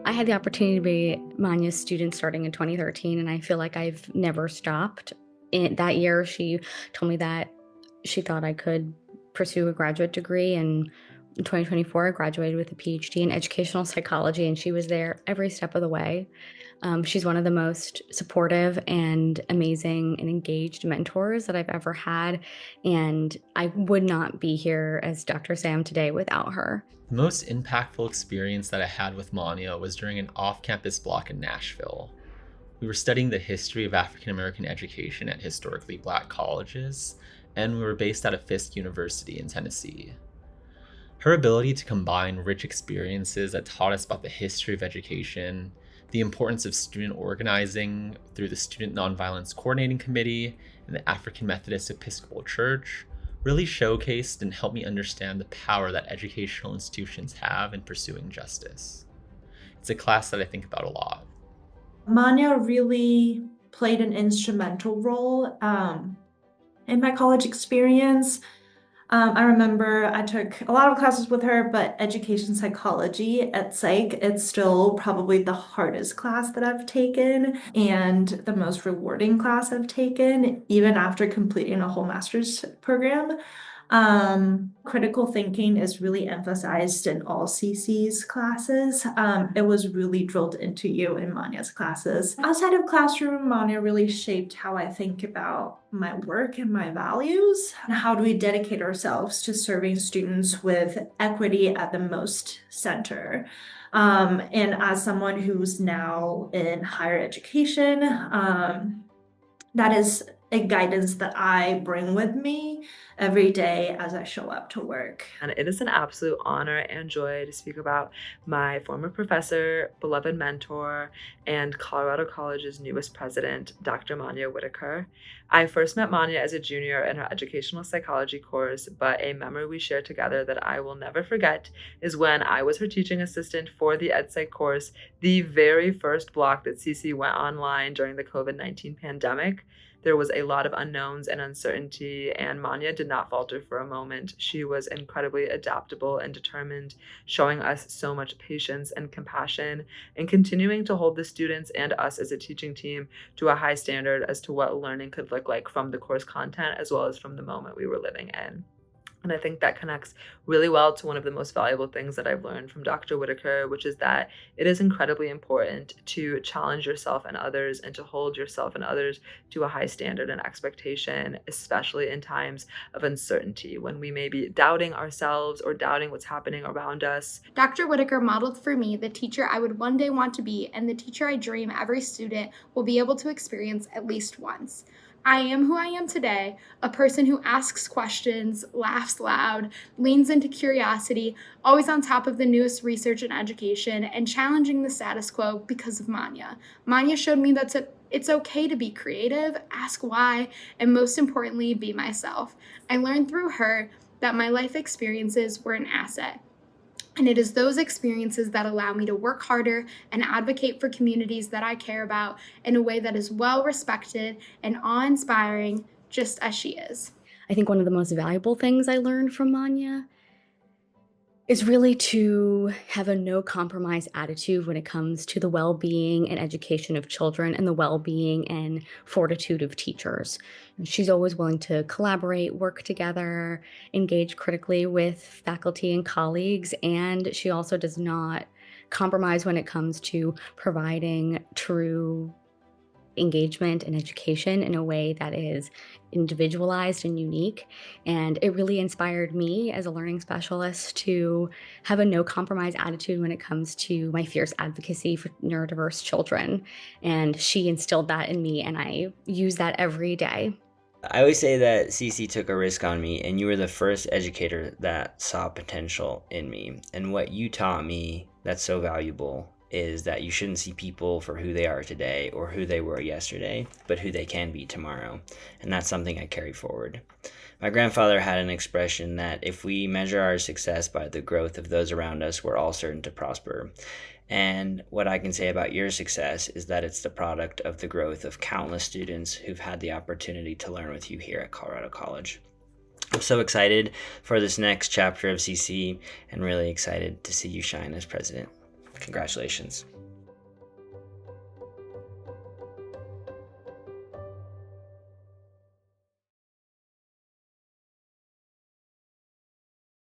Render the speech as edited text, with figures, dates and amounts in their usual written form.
I had the opportunity to be Manya's student starting in 2013, and I feel like I've never stopped. That year, she told me that she thought I could pursue a graduate degree, and in 2024, I graduated with a PhD in educational psychology, and she was there every step of the way. She's one of the most supportive and amazing and engaged mentors that I've ever had, and I would not be here as Dr. Sam today without her. The most impactful experience that I had with Manya was during an off campus block in Nashville. We were studying the history of African American education at historically black colleges, and we were based out of Fisk University in Tennessee. Her ability to combine rich experiences that taught us about the history of education, the importance of student organizing through the Student Nonviolence Coordinating Committee and the African Methodist Episcopal Church, really showcased and helped me understand the power that educational institutions have in pursuing justice. It's a class that I think about a lot. Manya really played an instrumental role in my college experience. I remember I took a lot of classes with her, but education psychology at psych, it's still probably the hardest class that I've taken and the most rewarding class I've taken, even after completing a whole master's program. Critical thinking is really emphasized in all CC's classes. It was really drilled into you in Manya's classes. Outside of classroom, Manya really shaped how I think about my work and my values. And how do we dedicate ourselves to serving students with equity at the most center? And as someone who's now in higher education, that is a guidance that I bring with me every day as I show up to work. And it is an absolute honor and joy to speak about my former professor, beloved mentor, and Colorado College's newest president, Dr. Manya Whitaker. I first met Manya as a junior in her educational psychology course, but a memory we shared together that I will never forget is when I was her teaching assistant for the EdPsych course, the very first block that CC went online during the COVID-19 pandemic. There was a lot of unknowns and uncertainty, and Manya did not falter for a moment. She was incredibly adaptable and determined, showing us so much patience and compassion, and continuing to hold the students and us as a teaching team to a high standard as to what learning could look like from the course content as well as from the moment we were living in. And I think that connects really well to one of the most valuable things that I've learned from Dr. Whitaker, which is that it is incredibly important to challenge yourself and others and to hold yourself and others to a high standard and expectation, especially in times of uncertainty when we may be doubting ourselves or doubting what's happening around us. Dr. Whitaker modeled for me the teacher I would one day want to be and the teacher I dream every student will be able to experience at least once. I am who I am today, a person who asks questions, laughs loud, leans into curiosity, always on top of the newest research in education, and challenging the status quo because of Manya. Manya showed me that it's okay to be creative, ask why, and most importantly, be myself. I learned through her that my life experiences were an asset. And it is those experiences that allow me to work harder and advocate for communities that I care about in a way that is well respected and awe-inspiring, just as she is. I think one of the most valuable things I learned from Manya is really to have a no compromise attitude when it comes to the well-being and education of children and the well-being and fortitude of teachers. And she's always willing to collaborate, work together, engage critically with faculty and colleagues, and she also does not compromise when it comes to providing true engagement and education in a way that is individualized and unique. And it really inspired me as a learning specialist to have a no compromise attitude when it comes to my fierce advocacy for neurodiverse children. And she instilled that in me, and I use that every day. I always say that CC took a risk on me, and you were the first educator that saw potential in me. And what you taught me that's so valuable is that you shouldn't see people for who they are today or who they were yesterday, but who they can be tomorrow. And that's something I carry forward. My grandfather had an expression that if we measure our success by the growth of those around us, we're all certain to prosper. And what I can say about your success is that it's the product of the growth of countless students who've had the opportunity to learn with you here at Colorado College. I'm so excited for this next chapter of CC and really excited to see you shine as president. Congratulations.